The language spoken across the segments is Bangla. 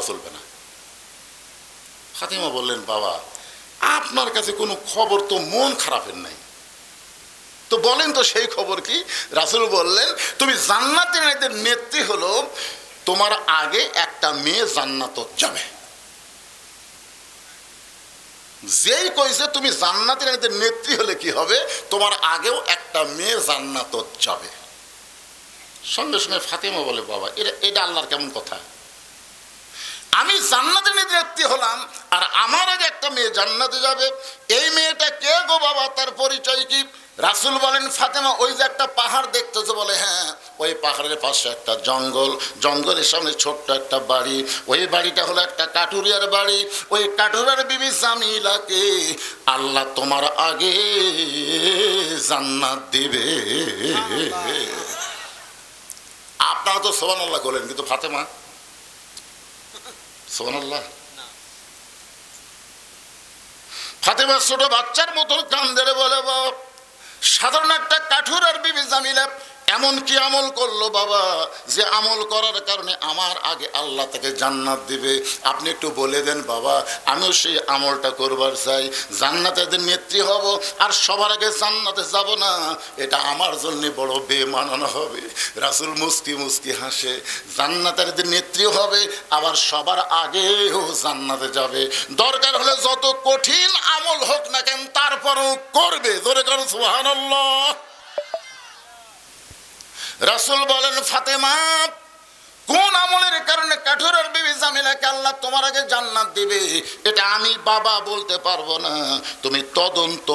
চলবে না। ফাতেমা বললেন, বাবা আপনার কাছে কোনো খবর তো মন খারাপের নাই, তো বলেন তো সেই খবর কি? রাসূল বললেন, তুমি জান্নাতের মেয়েদের নেত্রী হলো, তোমার আগে একটা মেয়ে জান্নাত যাবে। যেই কইছে তুমি জান্নাতের মেয়েদের নেত্রী হলে কি হবে, তোমার আগেও একটা মেয়ে জান্নাত যাবে। সঙ্গে সঙ্গে ফাতেমা বলে, বাবা এটা আল্লাহর কেমন কথা? আমি জান্নাতের নেত্রী হলাম আর আমার আগে একটা মেয়ে জান্নাতে যাবে, এই মেয়েটা কে গো বাবা, তার পরিচয় কি? রাসূল বলেন, ফাতেমা ওই যে একটা পাহাড় দেখতেছে, বলে হ্যাঁ, ওই পাহাড়ের পাশে একটা জঙ্গল, জঙ্গলের সামনে ছোট্ট একটা বাড়ি, ওই বাড়িটা হলো একটা কাঠুরিয়ার বাড়ি, ওই কাঠুরিয়ার বিবি জামিলাকে আল্লাহ তোমার আগে জান্নাত দিবে। আপনারা তো সুবহানাল্লাহ বলেন, কিন্তু ফাতেমা সুবহানাল্লাহ। ফাতেমা ছোট বাচ্চার মতন কান্দে বলে, বাবা সাধারণ একটা কাঠুরার বিবি জামিলা এমন কি আমল করলো বাবা, যে আমল করার কারণে আমার আগে আল্লাহ তাকে জান্নাত দিবে? আপনি একটু বলে দেন বাবা, আমিও সেই আমলটা করবার চাই, জান্নাতের নেত্রী হব আর সবার আগে জান্নাতে যাব না, এটা আমার জন্য বড় বেমানানো হবে। রাসূল মুস্কি মুস্কি হাসে, জান্নাতের নেত্রী হবে আবার সবার আগেও জান্নাতে যাবে, দরকার হলে যত কঠিন আমল হোক না কেন তারপরও করবে। জোরে করো সুবহানাল্লাহ। রাসূল বলেন, ফাতেমা কোন আমলের কারণে কাঠুরার বিবি জামিলাকে আল্লাহ তোমার আগে জান্নাত দিবে এটা আমি বাবা বলতে পারবো না, তুমি তদন্ত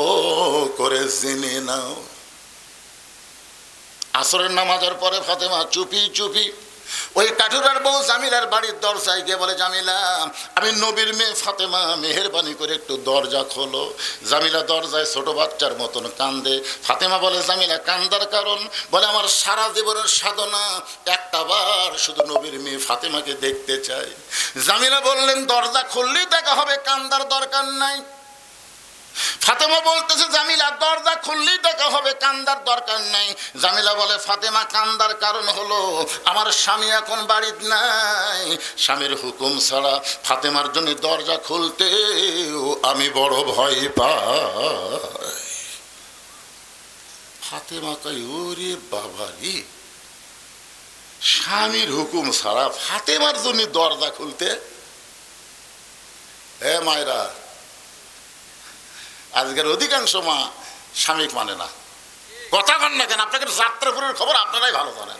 করে জেনে নাও। আসরের নামাজের পরে ফাতেমা চুপি চুপি ওই কাঠুরার বউ জামিলার বাড়ির দরজায় গিয়ে বলে, জামিলা আমি নবীর মেয়ে ফাতেমা, মেহেরবানি করে একটু দরজা খোলো। জামিলা দরজায় ছোট বাচ্চার মতন কান্দে। ফাতেমা বলে, জামিলা কান্দার কারণ? বলে, আমার সারা জীবনের সাধনা একটা বার শুধু নবীর মেয়ে ফাতেমাকে দেখতে চাই। জামিলা বললেন, দরজা খুললেই দেখা হবে, কান্দার দরকার নাই। ফাতেমা বলতেছে, জামিলা দরজা খুললেই দেখা হবে, কান্দার দরকার নাই। জামিলা বলে, ফাতেমা কান্দার কারণ হলো আমার স্বামী এখন বাড়িতে নাই, স্বামীর হুকুম ছাড়া ফাতেমার জন্য দরজা খুলতেও আমি বড় ভয় পাই। ফাতেমা কই, ওরে বাবা রে, স্বামীর হুকুম ছাড়া ফাতেমার জন্য দরজা খুলতে? হে মায়েরা, আজকের অধিকাংশ মা স্বামীক মানে না, কথা কন না কেন? আপনাকে যাত্রাপুরের খবর আপনারাই ভালো জানেন।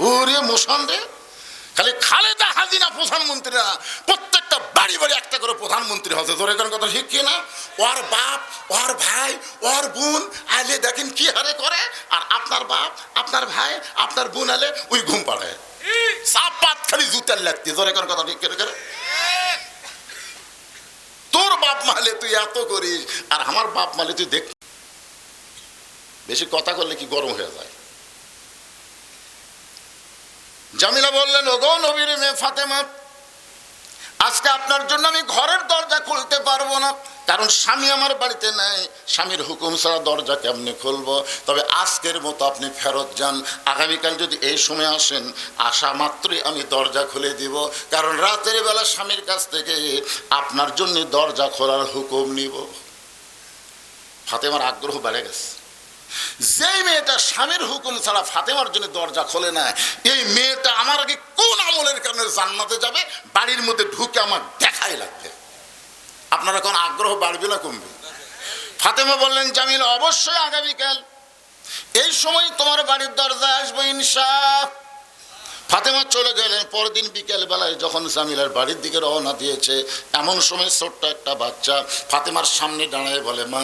ওরে মোশন রে, খালি খালেদা হাসিনা প্রধানমন্ত্রীরা প্রত্যেকটা বাড়ি বাড়ি একটা করে প্রধানমন্ত্রী হচ্ছে। ধরে কোন কথা ঠিক কি না? ওর বাপ, ওর ভাই, ওর বোন আইলে দেখেন কি হারে করে, আর আপনার বাপ, আপনার ভাই, আপনার বোন আলে ওই ঘুম পাড়ায় চাপাত খালি জুতার লাগতে। ধরে কোন কথা ঠিক করে? তোর বাপ মালে তুই এত করিস আর আমার বাপ মালে তুই দেখ। বেশি কথা করলে কি গরম হয়ে যায়? জামিলা বললেন, ওগো নবীর মেয়ে ফাতেমা, আজকে আপনার জন্য আমি ঘরের দরজা খুলতে পারবো না, কারণ স্বামী আমার বাড়িতে নাই, স্বামীর হুকুম ছাড়া দরজা কেমনে খুলবো? তবে আজকের মতো আপনি ফেরত যান, আগামীকাল যদি এই সময় আসেন, আসা মাত্রই আমি দরজা খুলে দিব, কারণ রাতের বেলা স্বামীর কাছ থেকে আপনার জন্য দরজা খোলার হুকুম নিব। ফাতেমার আগ্রহ বেড়ে গেছে। যেই মেয়েটা স্বামীর হুকুম ছাড়া ফাতেমার জন্য দরজা খোলে না, এই মেয়েটা আমার আগে কোন আমলের কারণে জান্নাতে যাবে বাড়ির মধ্যে ঢুকে আমার দেখাই লাগবে। আপনারা কোন আগ্রহ বাড়বে না কমবে? ফাতেমা বললেন, জামিল অবশ্যই আগামীকাল এই সময় তোমার বাড়ির দরজায় আসবো ইনশাআল্লাহ। ফাতেমা চলে গেলেন। পরদিন বিকেল বেলায় যখন জামিলার বাড়ির দিকে রওনা দিয়েছে, এমন সময় ছোট্ট একটা বাচ্চা ফাতেমার সামনে দাঁড়ায় বলে, মা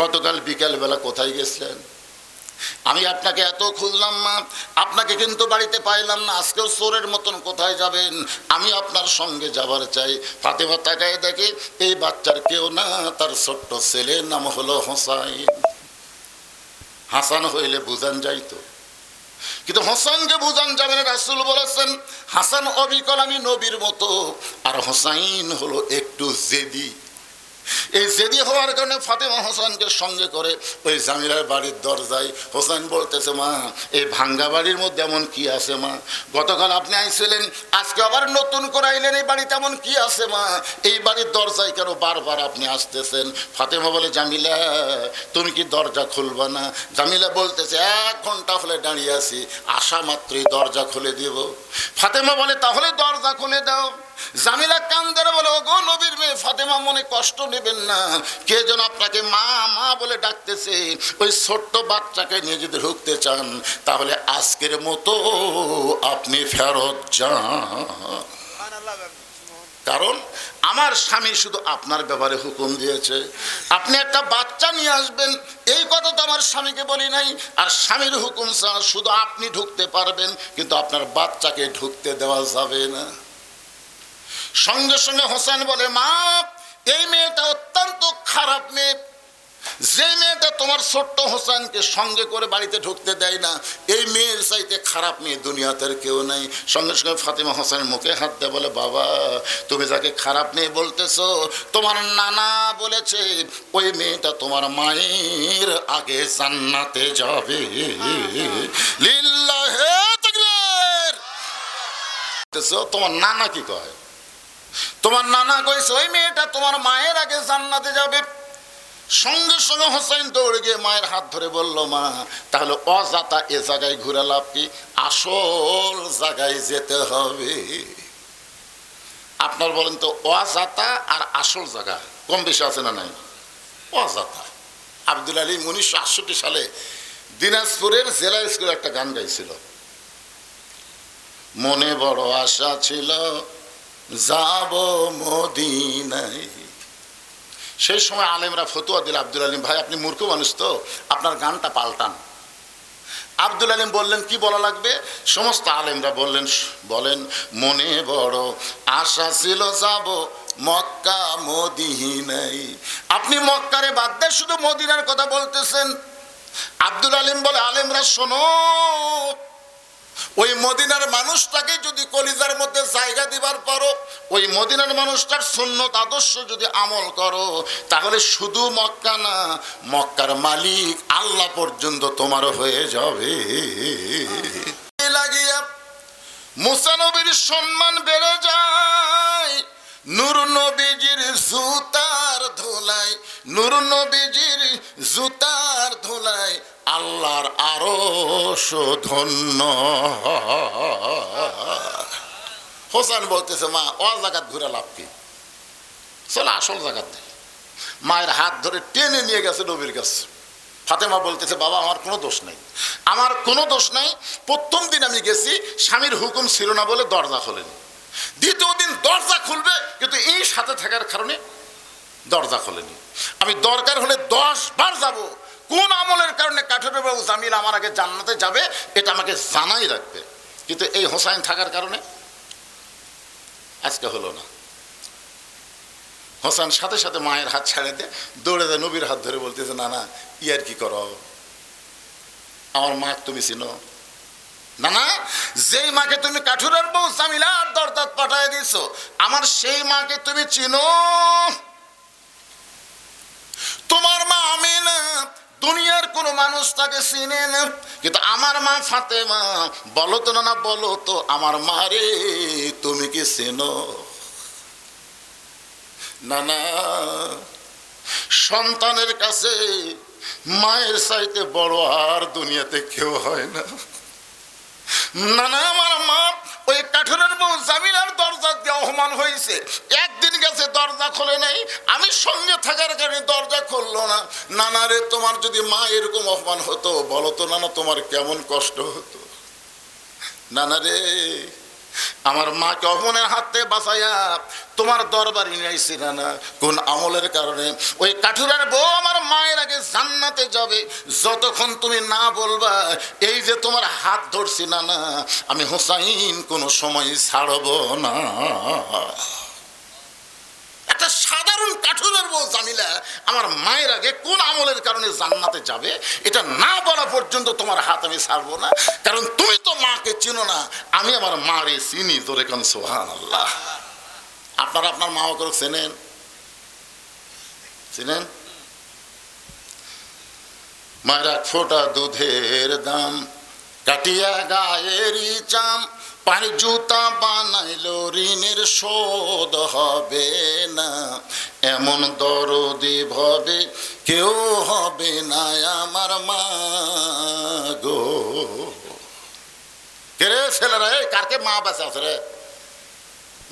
গতকাল বিকেল বেলা কোথায় গেছিলেন? আমি আপনাকে এত খুঁজলাম মা, আপনাকে কিন্তু বাড়িতে পাইলাম না, আজকেও চোরের মতন কোথায় যাবেন? আমি আপনার সঙ্গে যাবার চাই। ফাতেমা তাকায় দেখে এই বাচ্চার কেউ না, তার ছোট্ট ছেলের নাম হলো হোসাইন। হাসান হইলে বুঝান যাইতো, কিন্তু হোসেনকে বুঝান যাবে না। রাসূল বলেছেন, হাসান অবিকল আমি নবীর মতো, আর হোসাইন হলো একটু জেদি। এই জেদি হওয়ার কারণে ফাতেমা হোসেনকে সঙ্গে করে ওই জামিলার বাড়ির দরজায় হোসেন বলতেছে, মা এই ভাঙ্গা বাড়ির মধ্যে এমন কি আছে মা? গতকাল আপনি আইছিলেন, আজকে আবার নতুন করে আইলেন, এই বাড়িতে এমন কি আছে মা? এই বাড়ির দরজায় কেন বারবার আপনি আসতেছেন? ফাতেমা বলে, জামিলা তুমি কি দরজা খুলবা না? জামিলা বলতেছে, 1 ঘন্টা হলে দাঁড়িয়ে আছি, আসা মাত্রই দরজা খুলে দিব। ফাতেমা বলে, তাহলে দরজা খুলে দাও। জামিলা কান ধরে বলে, ওগো নবীর মেয়ে ফাতেমা, মনে কষ্ট নেবেন না, কে যেন আপনাকে মা মা বলে ডাকতেছে। ওই ছোট্ট বাচ্চাকে নিয়ে যদি ঢুকতে চান তাহলে আজকের মতো আপনি ফেরত যান, কারণ আমার স্বামী শুধু আপনার ব্যাপারে হুকুম দিয়েছে, আপনি একটা বাচ্চা নিয়ে আসবেন। এই কথা তো আমার স্বামীকে বলি নাই। আর স্বামীর হুকুম ছাড়া শুধু আপনি ঢুকতে পারবেন, কিন্তু আপনার বাচ্চাকে ঢুকতে দেওয়া যাবে না। সঙ্গে সঙ্গে হোসেন বলে, মা এই মেয়েটা অত্যন্ত খারাপ মেয়ে, যে মেয়েটা তোমার ছোট্ট হোসেনকে সঙ্গে করে বাড়িতে ঢুকতে দেয় না, এই মেয়ের চাইতে খারাপ মেয়ে দুনিয়াতে কেউ নাই। সঙ্গে সঙ্গে ফাতেমা হোসেনের মুখে হাত দিয়ে বলে, বাবা তুমি যাকে খারাপ মেয়ে বলতেছো, তোমার নানা বলেছে ওই মেয়েটা তোমার মায়ের আগে জান্নাতে যাবে। লিল্লাহে তাকবীর। তোমার নানা কি কয়? তোমার নানা কইছে ওই মেয়েটা তোমার মায়ের আগে জান্নাতে যাবে। সঙ্গে সঙ্গে হোসেন দৌড়ে গিয়ে মায়ের হাত ধরে বলল, মা তাহলে অজাতা এ জায়গায় ঘুরে লাভ কি? আসল জায়গায় যেতে হবে। আপনার বলেন তো, অজাতা আর আসল জায়গা কম বেশি আছে না নাই? অজাতা। আব্দুল আলী 1968 সালে দিনাজপুরের জেলা স্কুলে একটা গান গাইছিল, মনে বড় আশা ছিল যাব মদিনায়। সেই সময় আলেমরা ফতুয়া দিল, আব্দুল আলিম ভাই আপনি মূর্খ মানুষ তো, আপনার গানটা পাল্টান। আব্দুল আলিম বললেন, কি বলা লাগবে? সমস্ত আলেমরা বলেন মনে বড় আশা ছিল যাব মক্কা মদিনায়। আপনি মক্কারে বাদ দিয়ে শুধু মদিনার কথা বলতেছেন। আব্দুল আলিম বলে, আলেমরা শোনো, ওই মদিনার মানুষটাকে যদি কলিজার মধ্যে জায়গা দিবার পারো, ওই মদিনার মানুষটার সুন্নত আদর্শ যদি আমল করো, তাহলে শুধু মক্কা না, মক্কার মালিক আল্লাহ পর্যন্ত তোমার হয়ে যাবে। লাগিয়া মুসা নবীর সম্মান বেড়ে যায় নূর নবীজির জুতার ধুলাই, নূর নবীজির জুতার ধুলাই আল্লাহর আরশ ধন্য। হোসেন বলতেছে, মা ও জায়গাত ঘুরে লাভ কি? চলো আসল জায়গাত। মায়ের হাত ধরে টেনে নিয়ে গেছে নবীর কাছে। ফাতেমা বলতেছে, বাবা আমার কোনো দোষ নাই, আমার কোনো দোষ নাই। প্রথম দিন আমি গেছি, স্বামীর হুকুম ছিল না বলে দরজা খোলেনি। দ্বিতীয় দিন দরজা খুলবে, কিন্তু এই সাথে থাকার কারণে দরজা খোলেনি। আমি দরকার হলে 10 বার যাব। কোন আমলের কারণে কাঠুরে বাবু জামিল আমার আগে জান্নাতে যাবে এটা আমাকে জানাই রাখবে, কিন্তু এই হোসাইন থাকার কারণে আজকে হলো না। হোসেন সাথে সাথে মায়ের হাত ছেড়ে দিয়ে দৌড়ে দেয় নবীর হাত ধরে বলতেছে, না না ইয়ার কি করো, আমার মা তুমি চিনো না? না, যেই মাকে তুমি কাঠুরের বউ জামিলার দরজাত পাঠায় দিছো, আমার সেই মাকে তুমি চিনো? তোমার মা আমিনা দুনিয়ার কোন মানুষ তাকে চিনে না, কিন্তু আমার মা ফাতেমা, বলো তো না, বলো তো আমার মা রে তুমি কি চেনো? না না, সন্তানের কাছে মায়ের চাইতে বড় আর দুনিয়াতে কেউ হয় না। না না, আমার মা ওই কাঠুরের বউ জামিলার দরজা দিয়ে অপমান হয়েছে। একদিন গেছে দরজা খোলে নাই, আমি সঙ্গে থাকার কারণে দরজা খুললো না। নানা রে, তোমার যদি মা এরকম অপমান হতো, বলো তো নানা তোমার কেমন কষ্ট হতো? নানা রে, আমার মাকে অপমানের হাত থেকে বাঁচাইয়া তোমার দরবারে নিয়ে আইছি নানা। কোন আমলের কারণে? ওই কাঠুরের বউ আমার মায়ের আগে জান্নাতে যাবে, যতক্ষণ তুমি না বলবা এই যে তোমার হাত ধরছি নানা, আমি হোসাইন কোনো সময় ছাড়ব না। একটা সাধারণ কাঠুরের বউ জামিলা আমার মায়ের আগে কোন আমলের কারণে জান্নাতে যাবে এটা না বলা পর্যন্ত তোমার হাত আমি ছাড়বো না, কারণ তুমি তো মাকে চিনো না, আমি আমার মারে চিনি। জোরে কান সুবহানাল্লাহ। আপনারা আপনার মা বাবাকে চেনেন? চিনেন? মায়ের এক ফোঁটা দুধের দাম, কাটিয়া গায়েরই চাম, পায়ের জুতা বানাইল ঋণের শোধ হবে না, এমন দরদি ভবে কেউ হবে না আমার মা গো। কে রে ছেলেরা, কারকে মা বাঁচা আছে রে?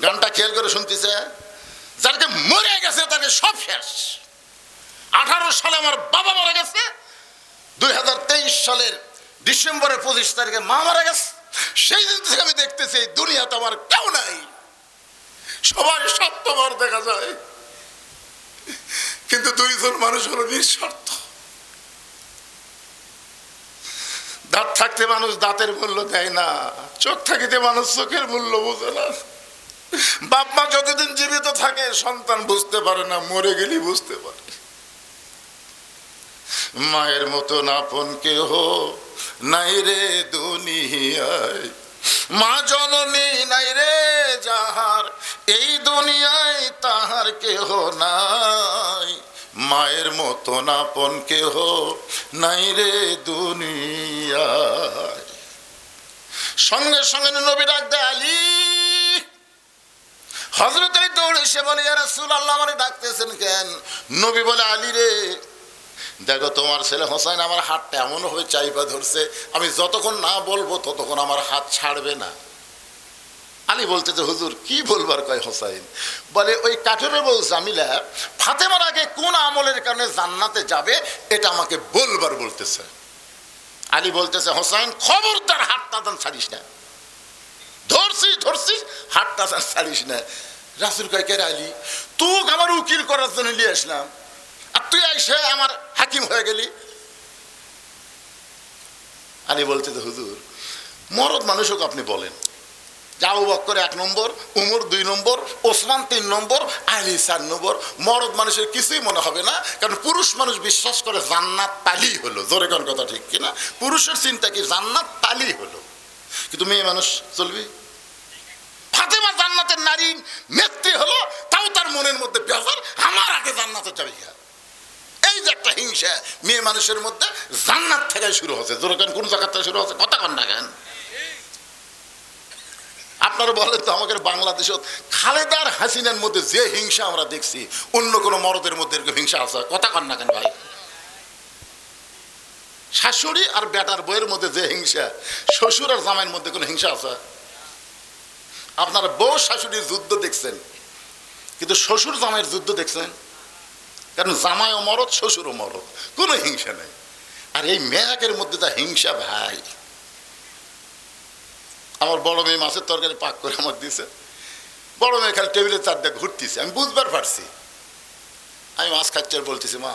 গানটা খেয়াল করে শুনতেছে? যারকে মরে গেছে তাকে সব শেষ। 18 সালে আমার বাবা মারা গেছে, 2023 সালের ডিসেম্বরের 25 তারিখে মা মারা গেছে। সেই দিন থেকে আমি দেখতেছি দুনিয়াতে আমার কেউ নাই, সবাই স্বার্থপর দেখা যায়, কিন্তু 2 জন মানুষ হলো নিঃস্বার্থ। দাঁত থাকতে মানুষ দাঁতের মূল্য দেয় না, চোখ থাকিতে মানুষ চোখের মূল্য বোঝে না। বাপ মা যতদিন জীবিত থাকে সন্তান বুঝতে পারে না, মরে গেলে বুঝতে পারে। মায়ের মতন আপন কেহ নাই রে দুনিয়ায়, মা জননী নাই রে যাহার, এই দুনিয়ায় তাহার কেহ নাই। মায়ের মতন আপন কেহ নাই রে দুনিয়ায়। সঙ্গে সঙ্গে নবী ডাক দেয় আলী। হযরত আলী দৌড়ে এসে বলে, ইয়া রাসূলুল্লাহ, আমারে ডাকতেছেন কেন? নবী বলে, আলী রে, দেখো তোমার ছেলে হোসাইন আমার হাতটা এমন ভাবে চাইপা ধরছে, আমি যতক্ষণ না বলবো ততক্ষণ আমার হাত ছাড়বে না। আলী বলতেছে, হুজুর কি বলবার কয় হোসাইন? বলে, ওই কাঠের বউ জামিলা ফাতেমার আগে কোন আমলের কারণে জান্নাতে যাবে এটা আমাকে বলবার বলতেছে। আলী বলতেছে, হোসাইন খবরদার হাতটা দান ছাড়িস না, ধরছিস হাতটা ছাড়িস না। রাসূল কয়, কে রে আলী? তুই আমার উকিল করার জন্য নিয়ে আসলাম, আর তুই এসে আমার হাকিম হয়ে গেলি। আলী বলতেছে, হুজুর মরদ মানুষকে আপনি বলেন, আবু বকর 1 নম্বর, উমর 2 নম্বর, ওসমান 3 নম্বর, আলী 4 নম্বর। মরদ মানুষের কিছুই মনে হবে না, কারণ পুরুষ মানুষ বিশ্বাস করে জান্নাত পালি হলো। জোরে কোন কথা ঠিক কিনা? পুরুষের চিন্তা কি জান্নাত পালি হলো, কিন্তু মেয়ে মানুষ চলবে। ফাতেমা জান্নাতের নারী নেত্রী হলো, তাও তার মনের মধ্যে বেজার, আমার আগে জান্নাতে যাবে। এই যে একটা হিংসা মেয়ে মানুষের মধ্যে জান্নাত থেকে শুরু হচ্ছে। জোরে কোন জায়গা থেকে শুরু হচ্ছে? কথা কন না কেন? আপনারা বলেন তো, আমাদের বাংলাদেশত খালেদার হাসিনার মধ্যে যে হিংসা আমরা দেখছি, অন্য কোনো মরদের মধ্যে হিংসা আছে? কথা কন না কেন ভাই? শাশুড়ি আর বেটার বইয়ের মধ্যে যে হিংসা, শ্বশুর আর জামাইয়ের মধ্যে কোনো হিংসা আছে? আপনারা বউ শাশুড়ির যুদ্ধ দেখছেন, কিন্তু শ্বশুর জামাইয়ের যুদ্ধ দেখছেন? কারণ জামাইও মরদ, শ্বশুরও মরদ, কোনো হিংসা নেই। আর এই মেয়াকের মধ্যে তা হিংসা ভাই। আমার বড় মেয়ে মাছের তরকারি পাক করে আমার দিছে, বড় মেয়ে খালি টেবিলের চারটা ঘুরতেছে, আমি বুঝবার পারছি। আমি মাছ খাচ্ছি আর বলতেছি, মা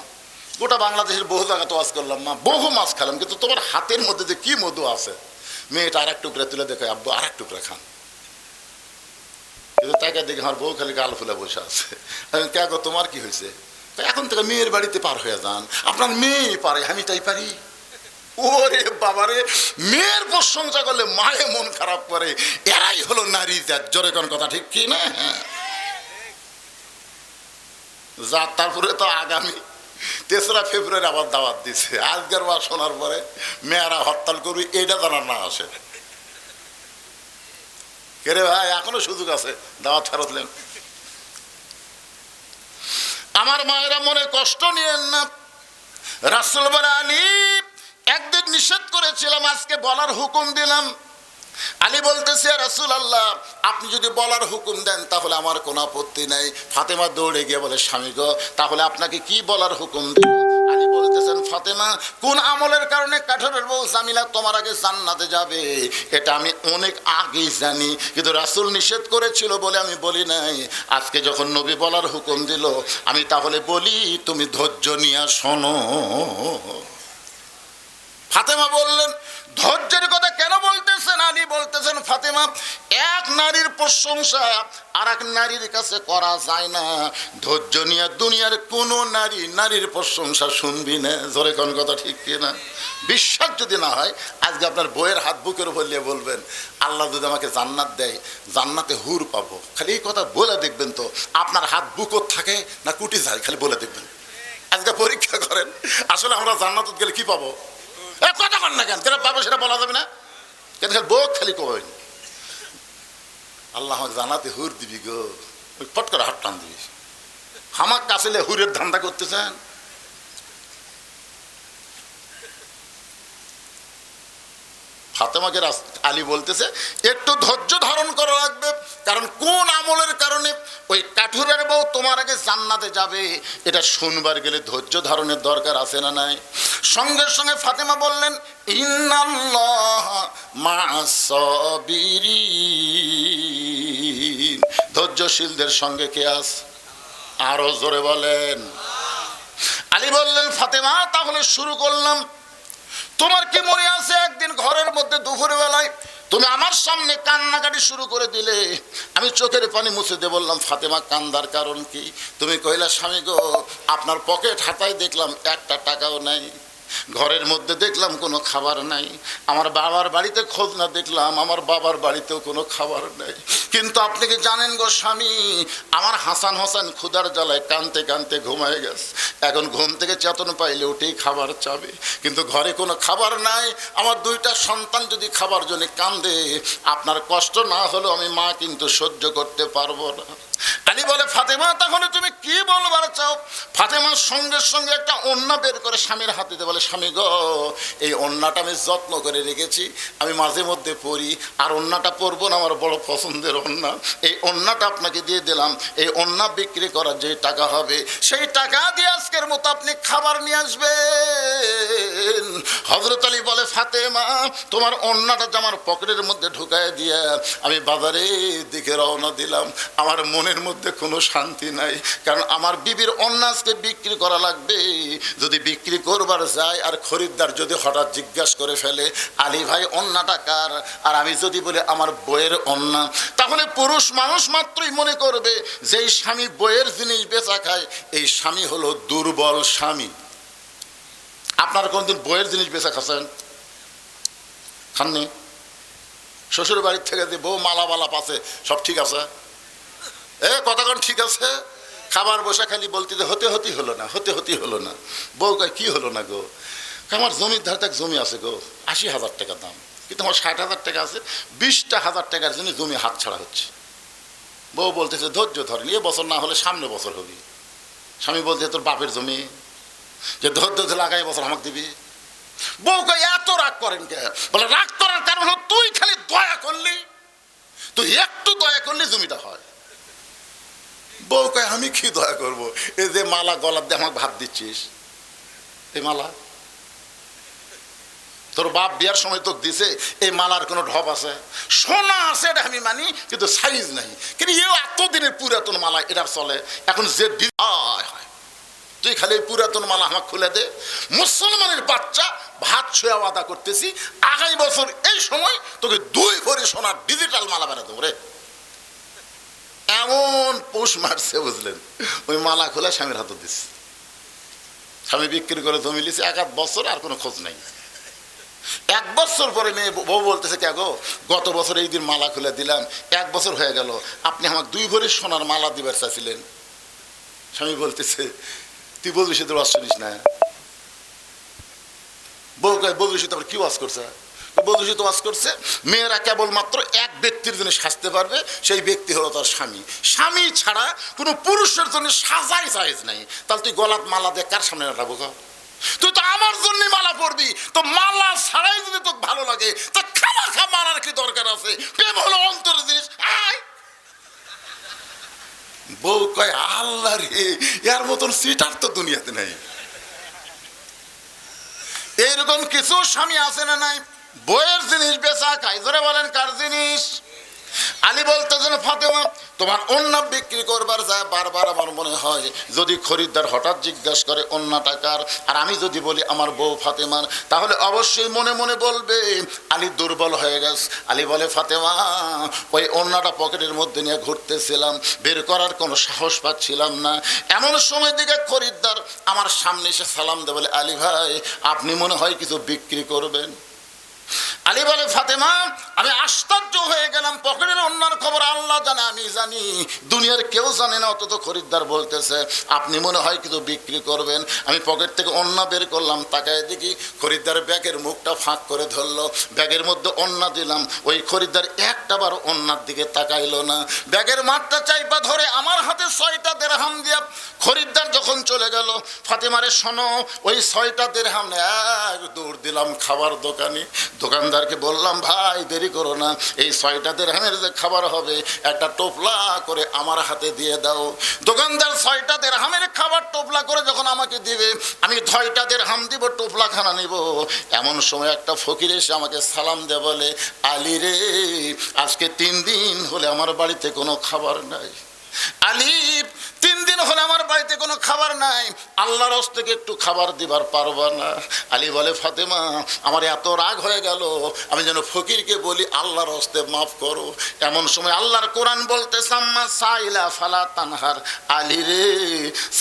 গোটা বাংলাদেশের বহু জায়গা তো ওয়াজ করলাম, মা বহু মাছ খেলাম, কিন্তু তোমার হাতের মধ্যে যে কি মধু আছে। মেয়েটা আর 1 টুকরা তুলে দেখে, আব্বু আর 1 টুকরা খান। কিন্তু তাকে দেখে আমার বউ খালি গাল ফুলে বসে আছে। আমি, কে গো তোমার কি হয়েছে? এখন থেকে মেয়ের বাড়িতে পার হয়ে যান, আপনার মেয়ে পারে, আমি তাই পারি। ওরে বাবারে, মেয়ের প্রশংসা করলে মায়ে মন খারাপ করে। এরাই হলো নারী জাত। জোরে কোন কথা ঠিক কি না? যা, তারপরে তো আগামী 3রা ফেব্রুয়ারি আবার দাওয়াত দিছে। আজকের বা শোনার পরে মেয়েরা হরতাল করবি, এইটা জানার না আসে। কে রে ভাই, এখনো সুযোগ আছে, দাওয়াত ফেরত নেন। আমার মায়েরা মনে কষ্ট নিয়েন না। রাসূল বলে, আলী একদিন নিষেধ করেছিলাম, আজকে বলার হুকুম দিলাম। আলী বলতেছে, রাসূলুল্লাহ আপনি যদি বলার হুকুম দেন তাহলে আমার কোনো আপত্তি নাই। ফাতেমা দৌড়ে গিয়ে বলে, স্বামী গো, তাহলে আপনাকে কি বলার হুকুম দেব? আলী বলতেছেন, ফাতেমা কোন আমলের কারণে কাঠের বউ জামিলা তোমার আগে জান্নাতে যাবে এটা আমি অনেক আগেই জানি, কিন্তু রাসূল নিষেধ করেছিল বলে আমি বলি নাই। আজকে যখন নবী বলার হুকুম দিল, আমি তাহলে বলি, তুমি ধৈর্য নিয়ে শোনো। ফাতেমা বললেন, ধৈর্যের কথা কেন বলতেছেন? আলী বলতেছেন, ফাতেমা এক নারীর প্রশংসা আর এক নারীর কাছে করা যায় না। ধৈর্য নিয়ে দুনিয়ার কোনো নারীর প্রশংসা শুনবি না। জোরে কোন কথা ঠিক কিনা? বিশ্বাস যদি না হয়, আজকে আপনার বইয়ের হাত বুকের উপর নিয়ে বলবেন, আল্লাহ যদি আমাকে জান্নাত দেয়, জান্নাতে হুর পাবো। খালি এই কথা বলে দেখবেন তো, আপনার হাত বুকর থাকে না কুটি যায়, খালি বলে দেখবেন। আজকে পরীক্ষা করেন, আসলে আমরা জান্নাত গেলে কি পাবো? কথা কন না কেন, যেটা পাবো সেটা বলা যাবে না কেন? বউ খালি কবেন আল্লাহ জানাতে হুর দিবি গো, ফট করে হাত টান দিবি। হামাক কাছে হুরের ধান্দা করতেছেন। ফাতেমাকে আলী বলতেছে একটু ধৈর্য ধারণ করা লাগবে, কারণ কোন আমলের কারণে ওই কাঠুরের বউ তোমার আগে জান্নাতে যাবে এটা শুনবার গেলে ধৈর্য ধারণের দরকার আছে না নাই? সঙ্গে সঙ্গে ফাতেমা বললেন ইন্নাল্লাহ মা'আস সাবিরিন, ধৈর্যশীলদের সঙ্গে কে আছে? আরো জোরে বলেন। আলী বললেন ফাতেমা তাহলে শুরু করলাম। তোমার কি মনে আছে একদিন ঘরের মধ্যে দুপুর বেলায় তুমি আমার সামনে কান্নাকাটি শুরু করে দিলে, আমি চোখের পানি মুছে দিয়ে বললাম ফাতেমা কান্দার কারণ কি? তুমি কইলা স্বামী গো আপনার পকেট হাতায় দেখলাম একটা টাকাও নাই, ঘরের মধ্যে দেখলাম কোনো খাবার নাই, আমার বাবার বাড়িতে খোঁজ না দেখলাম আমার বাবার বাড়িতেও কোনো খাবার নাই, কিন্তু আপনি কি জানেন গো স্বামী আমার হাসান হাসান ক্ষুধার জ্বালায় কানতে কানতে ঘুমায় গেছে, এখন ঘুম থেকে চেতন পাইলে উঠেই খাবার চাবে, কিন্তু ঘরে কোনো খাবার নাই, আমার দুইটা সন্তান যদি খাবার জন্য কান্দে আপনার কষ্ট না হলেও আমি মা কিন্তু সহ্য করতে পারবো না। আলী বলে ফাতেমা তাহলে তুমি কি বলবার চাও? ফাতেমার সঙ্গে সঙ্গে একটা ওড়না বের করে স্বামীর হাতে দিয়ে বলে স্বামী গো এই ওড়নাটা আমি যত্ন করে রেখেছি, আমি মাঝে মধ্যে পরি, আর ওড়নাটা পরবো না, আমার বড় পছন্দের ওড়না, এই ওড়নাটা আপনাকে দিয়ে দিলাম, এই ওড়না বিক্রি করার যে টাকা হবে সেই টাকা দিয়ে আজকের মতো আপনি খাবার নিয়ে আসবেন। হযরত আলী বলে ফাতেমা তোমার ওড়নাটা আমার পকেটের মধ্যে ঢুকায় দিয়ে আমি বাজারের দিকে রওনা দিলাম, আমার মনের মধ্যে কোনো শান্তি নাই, কারণ আমার বিবির ওড়না আজকে বিক্রি করা লাগবে, যদি বিক্রি করবার যায় আর খরিদ্দার যদি হঠাৎ জিজ্ঞাসা করে ফেলে আলী ভাই ওড়নাটা কার, আর আমি যদি বলি আমার বইয়ের ওড়না, তাহলে পুরুষ মানুষ মাত্রই মনে করবে যে এই স্বামী বইয়ের জিনিস বেচা খায়, এই স্বামী হলো দুর্বল স্বামী। আপনারা কোনদিন বইয়ের জিনিস বেচা খাচ্ছেন? খাননি? শ্বশুর বাড়ির থেকে যে বউ মালা পাচ্ছে সব ঠিক আছে? কথা কোন ঠিক আছে? খাবার বসা খালি বলতে হতে হলো না। বউ কয় কি হলো না গো? আমার জমির ধারে এক জমি আছে গো, ৮০,০০০ টাকা দাম, কিন্তু আমার ৬০,০০০ টাকা আছে, ২০,০০০ টাকার জন্য জমি হাত ছাড়া হচ্ছে। বউ বলতেছে ধৈর্য ধরেন, এ বছর না হলে সামনে বছর হবে। স্বামী বলতে তোর বাপের জমি, যে ধৈর্য লাগাই বছর আমাকে দিবি। বউ কয় এত রাগ করেন কে? বলে রাগ করার কারণ হলো তুই খালি দয়া করলি, তুই একটু দয়া করলে জমিটা হয়। বউ কয় আমি কি দয়া করবো? এই যে মালা গলার দিয়ে আমাকে ভাত দিচ্ছিস, এই মালা তোর বাপ বিয়ার সময় তোকে দিছে, এই মালার কোনো ঢপ আছে? সোনা আছে এটা আমি মানি, কিন্তু সাইজ নাই, কিন্তু এও এতদিনের পুরাতন মালা এটা চলে, এখন যে হয় তুই খালি পুরাতন মালা আমাকে খুলে দে। মুসলমানের বাচ্চা ভাত ছোঁয়া আদা করতেছি, আগামী বছর এই সময় তোকে 2 ভরি সোনার ডিজিটাল মালা বেড়া দেবো রে। এমন পোষ মারছে বুঝলেন, ওই মালা খোলা স্বামীর হাতে দিচ্ছে, স্বামী বিক্রি করে জমি লিছে 1 বছর, আর কোনো খোঁজ নাই। 1 বছর পরে মেয়ে বউ বলতেছে কে গো গত বছর এই দিন মালা খুলে দিলাম, 1 বছর হয়ে গেল, আপনি আমাকে 2 ভরি সোনার মালা দিবার চাইছিলেন। স্বামী বলতেছে তুই বলবি সে তোর ওয়াজ শুনিস না। বউ কয় বলবি সে তারপর কি ওয়াজ করছে? বলবি তো ওয়াজ করছে মেয়েরা কেবলমাত্র এক ব্যক্তির জন্য সাজতে পারবে, সেই ব্যক্তি হলো তার স্বামী, স্বামী ছাড়া কোনো পুরুষের জন্য সাজাই জায়েজ নাই। তাহলে তুই গলাত মালা দিয়ে কার সামনে রাখবো? তুই তো আমার জন্য মালা পরবি, তো মালা ছাড়াই যদি তোকে ভালো লাগে তো খামাখা মালার কি দরকার আছে? প্রেম হলো অন্তরের জিনিস। বউ কয় আল্লাহ রে, এর মতন সিটার তো দুনিয়াতে নাই। এইরকম কিছু স্বামী আছে না নাই? বইয়ের জিনিস বেচা খাই, ধরে বলেন কার জিনিস? আলী বলতেছেন ফাতেমা তোমার ওড়না বিক্রি করবার যায় বারবার আমার মনে হয় যদি খরিদ্দার হঠাৎ জিজ্ঞাসা করে ওড়না টাকার, আর আমি যদি বলি আমার বউ ফাতেমার, তাহলে অবশ্যই মনে মনে বলবে আলী দুর্বল হয়ে গেছে। আলী বলে ফাতেমা ওই ওড়নাটা পকেটের মধ্যে নিয়ে ঘুরতেছিলাম, বের করার কোনো সাহস পাচ্ছিলাম না, এমন সময় দিকে খরিদ্দার আমার সামনে এসে সালাম দেয়, বলে আলী ভাই আপনি মনে হয় কিছু বিক্রি করবেন? আলী বলে ফাতেমা আমি আশ্চর্য হয়ে গেলাম, পকেটের অন্যার খবর আল্লাহ জানে, আমি জানি, দুনিয়ার কেউ জানে না। অত তো খরিদ্দার বলতেছে আপনি মনে হয় কিছু বিক্রি করবেন। আমি পকেট থেকে অন্না বের করলাম, তাকায় দেখি খরিদ্দার ব্যাগের মুখটা ফাঁক করে ধরলো, ব্যাগের মধ্যে অন্না দিলাম, ওই খরিদ্দার একটাবার অন্যার দিকে তাকাইলো না, ব্যাগের মাঠটা চাইপা ধরে আমার হাতে 6টা দিরহাম দিয়া খরিদ্দার যখন চলে গেল, ফাতেমারে শোনো, ওই 6টা দিরহাম এক দৌড় দিলাম খাবার দোকানে, দোকানদারকে বললাম ভাই দেরি করো না, এই 6টা দিরহামের যে খাবার হবে একটা টোপলা করে আমার হাতে দিয়ে দাও। দোকানদার 6টা দিরহামের খাবার টোপলা করে যখন আমাকে দিবে, আমি 6টা দিরহাম দিব, টোপলাখানা নিব। এমন সময় একটা ফকির এসে আমাকে সালাম দেয়, বলে আলী রে, আজকে 3 দিন হলে আমার বাড়িতে কোনো খাবার নাই। আলী 3 দিন হলে আমার বাড়িতে কোনো খাবার নাই, আল্লাহর হস্তে একটু খাবার দিবার পারবা না? আলী বলে ফাতেমা আমার এত রাগ হয়ে গেল, আমি যেন ফকিরকে বলি আল্লাহর হস্তে মাফ করো। এমন সময় আল্লাহর কোরআন বলতে সাম্মা সাইলা ফালা তানহার, আলী রে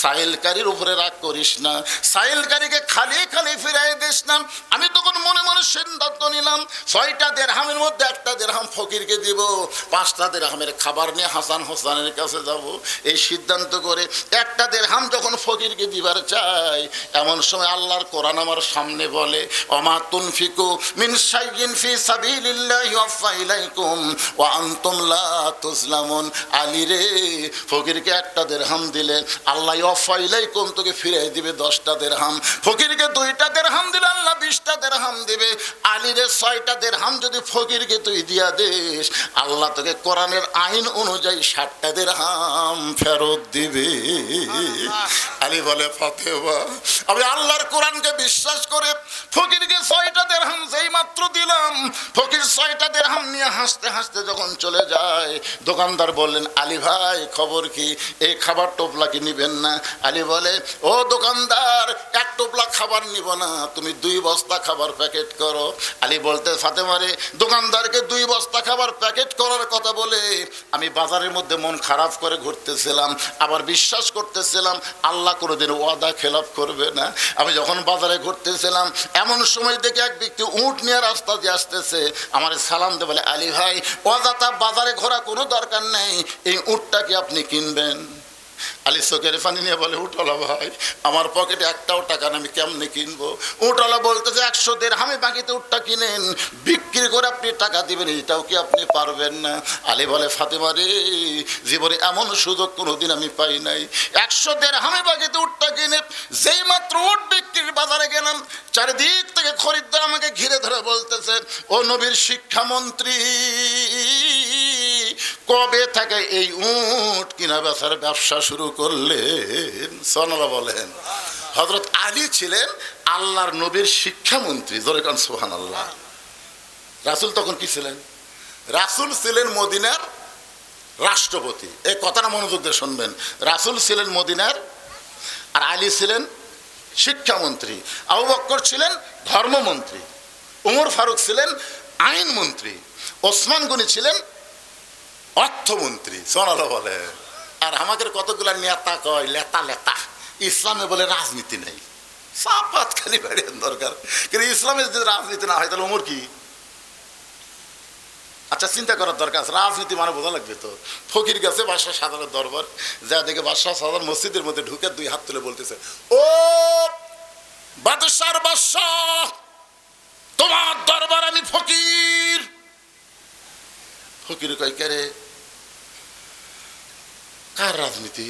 সাইলকারীর উপরে রাগ করিস না, সাইলকারীকে খালি খালি ফিরাই দিস না। আমি তখন মনে মনে সিদ্ধান্ত নিলাম 6টা দিরহামের মধ্যে একটা দিরহাম ফকিরকে দিব, 5টা দিরহামের খাবার নিয়ে হাসান হোসেনের কাছে যাব। এই সিদ্ধান্ত করে একটা দিরহাম যখন ফকিরকে দিবার চাই, এমন সময় আল্লাহর কোরআন আমার সামনে বলে ওমা তুনফিকু মিন শাইইন ফি সাবিলিল্লাহি ইউওয়াফা ইলাইকুম ওয়া আনতুম লা তুজলামুন। আলী রে, ফকিরকে একটা দিরহাম দিলে আল্লাহ ইউওয়াফা ইলাইকুম তোকে ফিরিয়ে দিবে 10টা দিরহাম, ফকিরকে 2টা দিরহাম দিলে আল্লাহ 20টা দিরহাম দিবে। আলী রে 6টা দিরহাম যদি ফকিরকে তুই দিয়া দিস, আল্লাহ তোকে কোরআনের আইন অনুযায়ী 60টা দিরহাম ফেরত দিবে। আলী বলে ফাতেমা আমি আল্লাহর কোরআনকে বিশ্বাস করে ফকিরকে 6টা দিরহাম যেই মাত্র দিলাম, ফকির 6টা দিরহাম নিয়ে হাসতে হাসতে যখন চলে যায়, দোকানদার বললেন আলী ভাই খবর কি, এই খাবার টোপলা কি নিবেন না? আলী বলে ও দোকানদার, 1 টোপলা খাবার নিব না, তুমি 2 বস্তা খাবার প্যাকেট করো। আলী বলতে ফাতেমা রে, দোকানদারকে 2 বস্তা খাবার প্যাকেট করার কথা বলে আমি বাজারের মধ্যে মন খারাপ করে ঘুরতেছিলাম, আবার বিশ্বাস করতেছিলাম আল্লাহ কোনোদিন ওয়াদা খেলাফ করবে না। আমি যখন বাজারে ঘুরতেছিলাম, এমন সময় দেখে এক ব্যক্তি উট নিয়ে রাস্তা দিয়ে আসতেছে, আমার সালাম দিয়ে বলে আলী ভাই ওয়াদাটা বাজারে ঘোরা কোনো দরকার নেই, এই উটটা কি আপনি কিনবেন? আলী চোখের পানি নিয়ে বলে উঠলা ভাই আমার পকেটে একটাও টাকা না, আমি কেমনে কিনবো? উঠলা বলতেছে 100 দিরহামে বাকিতে উটটা কিনেন, বিক্রি করে আপনি টাকা দিবেন, এটাও কি আপনি পারবেন না? আলী বলে ফাতেমা রে, জীবনে এমন সুযোগ কোনোদিন আমি পাই নাই, 100 দিরহামে বাকিতে উটটা কিনে যেই মাত্র উট বিক্রির বাজারে গেলাম, চারিদিক থেকে খরিদ্দার আমাকে ঘিরে ধরে বলতেছে ও নবীর শিক্ষামন্ত্রী, কবে থেকে এই উট কিনা বেচার ব্যবসা শুরু করলেন? সুবহানাল্লাহ বলেন। হযরত আলী ছিলেন আল্লাহর নবীর শিক্ষামন্ত্রী, জোরে কান সুবহানাল্লাহ। রাসূল তখন কি ছিলেন? রাসূল ছিলেন মদিনার রাষ্ট্রপতি। এই কথাটা মনোযোগ দিয়ে শুনবেন, রাসূল ছিলেন মদিনার, আর আলী ছিলেন শিক্ষামন্ত্রী, আবু বকর ছিলেন ধর্মমন্ত্রী, ওমর ফারুক ছিলেন আইনমন্ত্রী, ওসমান গনি ছিলেন অর্থমন্ত্রী। সুবহানাল্লাহ বলে। আর আমাদের কতগুলা নেতা কয় লেতা লেতা, ইসলামে বলে রাজনীতি নেই, সাপাত খালি বাড়ির দরকার, কিন্তু ইসলামের যদি রাজনীতি না হয় তাহলে ওমর কি? আচ্ছা চিন্তা করার দরকার আছে, রাজনীতি মানে বোঝা লাগবে তো। ফকির গেছে বাদশাহ সাদারের দরবার, যা দেখে বাদশাহ সাদার মসজিদের মধ্যে ঢুকে 2 হাত তুলে বলতেছে ও বাদশার বাদশাহ, তোমার দরবার আমি ফকির। ফকির কয় কে রে? কার রাজনীতি?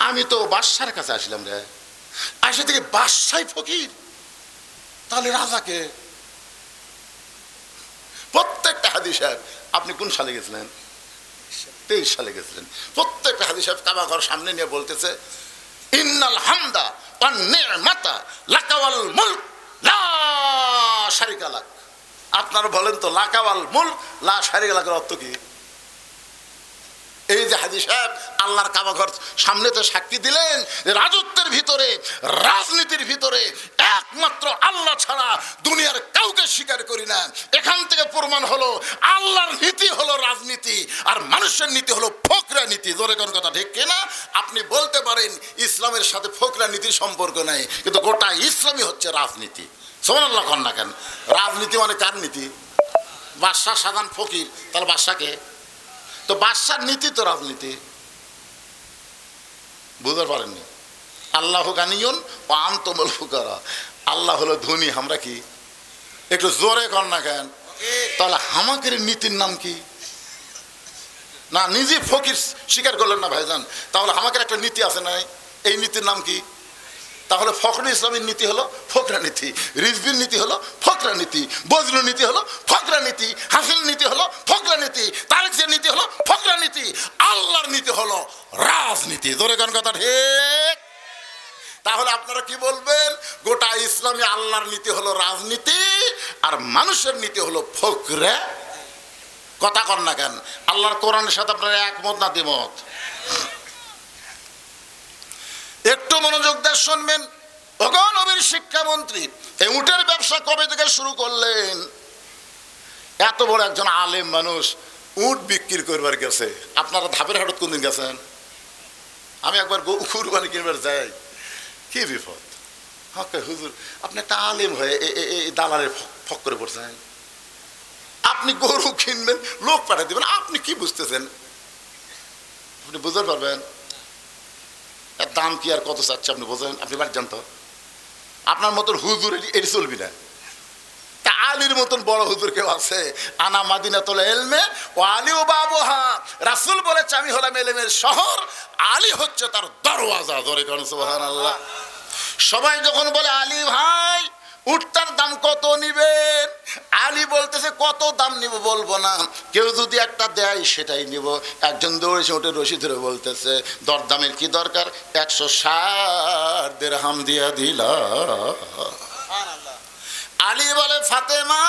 আমি তো বাদশার কাছে আসলাম রে। আসে থেকে বাদশাই ফকির, তাহলে রাজাকে? প্রত্যেকটা হাদী সাহেব, আপনি কোন সালে গেছিলেন? 23 সালে গেছিলেন। প্রত্যেকটা হাদী সাহেব কাবা ঘর সামনে নিয়ে বলতেছে ইন্নাল হামদা ওয়ান নি'মাতা লাকা ওয়াল মুলক লা শারিকা লাক। আপনারা বলেন তো লাকা ওয়াল মুলক লা শারিকা লাকের অর্থ কি? এই যে হাজী সাহেব আল্লাহর কাবা ঘর সামনে তো সাক্ষী দিলেন রাজত্বের ভিতরে রাজনীতির ভিতরে একমাত্র আল্লাহ ছাড়া দুনিয়ার কাউকে স্বীকার করি না। এখান থেকে প্রমাণ হলো আল্লাহর নীতি হলো রাজনীতি আর মানুষের নীতি হলো ফকরা নীতি। জোরে কোন কথা ঠিক কিনা? আপনি বলতে পারেন ইসলামের সাথে ফকরা নীতির সম্পর্ক নাই, কিন্তু গোটা ইসলামই হচ্ছে রাজনীতি। সুবহানাল্লাহ কন না কেন? রাজনীতি মানে কার নীতি? বাদশাহ সাধারণ ফকির, তাহলে বাদশাকে তো বাদশার নীতি তো রাজনীতি। বুঝতে পারেননি? আল্লাহ গানিয়ুন ও আনতুমুল ফুকারা, আল্লাহ হলো ধনী, আমরা কি? একটু জোরে কর না কেন? তাহলে হামাকের নীতির নাম কি? না নিজে ফকির স্বীকার করলেন না ভাইজান, তাহলে হামাকের একটা নীতি আছে না, এই নীতির নাম কি? তাহলে ফখরুল ইসলামের নীতি হলো ফকরা নীতি, রিজভির নীতি হলো ফকরা নীতি, বজলুর নীতি হলো ফকরা নীতি, হাসিনের নীতি হলো ফকরা নীতি, তারেকের নীতি হলো ফকরা নীতি, আল্লাহর নীতি হলো রাজনীতি। ধরে কোন কথা ঠিক? তাহলে আপনারা কি বলবেন? গোটা ইসলামে আল্লাহর নীতি হলো রাজনীতি আর মানুষের নীতি হলো ফকরা। কথা কর না কেন? আল্লাহর কোরআনের সাথে আপনারা একমত না দ্বিমত? একটু মনোযোগ দিয়ে শুনবেন। ওগো নবীর শিক্ষামন্ত্রী, এই উটের ব্যবসা কবে থেকে শুরু করলেন? এত বড় একজন আলেম মানুষ উট বিক্রি করবার গেছে। আপনারা ধাপের হাটত কোনদিন গেছেন? আমি একবার কুরবানি কিনবার যাই, কি বিপদ! হুজুর আপনি একটা আলেম হয়ে এই দালালের ফক করে পড়ছেন। আপনি গরু কিনবেন, লোক পাঠিয়ে দেবেন, আপনি কি বুঝতেছেন? আপনি বুঝতে পারবেন এর দাম কি আর কত চাচ্ছে? আপনি বোঝেন? আপনি বাড়ি জানতো আপনার মতন হুজুর এটি চলবি না। তা আলীর মতন বড় হুজুর কেউ আছে? আনা মাদিনাতুল ইলমে ও আলী ও বাবুহা, রাসূল বলেছে আমি হলাম ইলমের শহর, আলী হচ্ছে তার দরওয়াজা। ধরে কোন সুবহানাল্লাহ। সবাই যখন বলে আলী ভাই উটটার দাম কত নিবেন, আলী বলতেছে কত দাম নিব বলবো না, কেউ যদি একটা দেয় সেটাই নিব। একজন দৌড়েছে উঠে রশি ধরে বলতেছে দরদামের কি দরকার, 160 দিরহাম দিয়া দিলা। আলী বলে ফাতেমা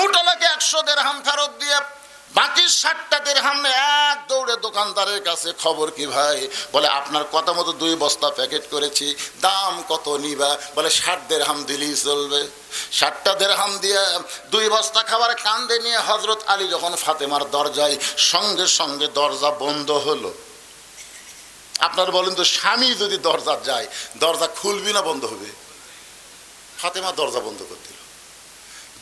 উটলাকে 100 দিরহাম ফেরত দিয়ে বাকি 60টা দিরহাম এক দৌড়ে দোকানদারের কাছে। খবর কি ভাই? বলে আপনার কথা মতো 2 বস্তা প্যাকেট করেছি, দাম কত নিবা? বলে 60 দিরহাম দিলেই চলবে। 60টা দিরহাম দিয়ে 2 বস্তা খাবার কান্দে নিয়ে হযরত আলী যখন ফাতেমার দরজায়, সঙ্গে সঙ্গে দরজা বন্ধ হলো। আপনার বলেন তো স্বামী যদি দরজা যায়, দরজা খুলবি না বন্ধ হবে? ফাতেমা দরজা বন্ধ করে দিল।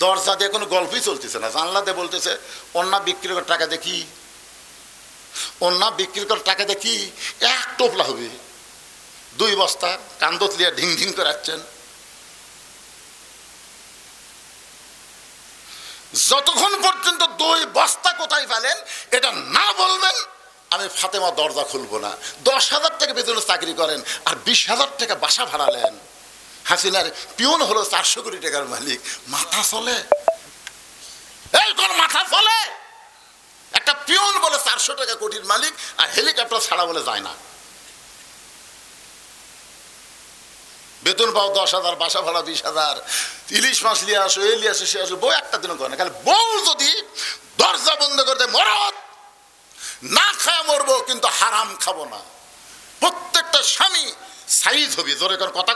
দরজা দিয়ে কোনো গল্পই চলতেছে না, জানলা দিয়ে বলতেছে অন্যা বিক্রি করার টাকা দেখি, অন্যা বিক্রি করার টাকা দেখি, এক টোপলা হবে। 2 বস্তা কান্দত লিয়া ঢিং ঢিং করে আসছেন। যতক্ষণ পর্যন্ত 2 বস্তা কোথায় ফেলেন এটা না বলবেন আমি ফাতেমা দরজা খুলবো না। 10,000 টাকা বেতনে চাকরি করেন আর 20,000 টাকা বাসা ভাড়ালেন। হাসিনার পিয়ন হলো 400 কোটি টাকার মালিক। মাথা চলে? এই কোন মাথা চলে? একটা পিয়ন বলে 400 টাকা কোটির মালিক আর হেলিকপ্টার ছাড়া বলে যায় না। বেতন পাও 10,000, বাসা ভাড়া 20,000, ইলিশ মাছ নিয়ে আসো, এ নিয়ে আসো, সে আসো, বউ একটা দিনও করে না। খালি বউ যদি দরজা বন্ধ করে দেয়, মরদ না খায় মরবো কিন্তু হারাম খাবো না। প্রত্যেকটা স্বামী সাইজ হবে। জোরে কোন কথা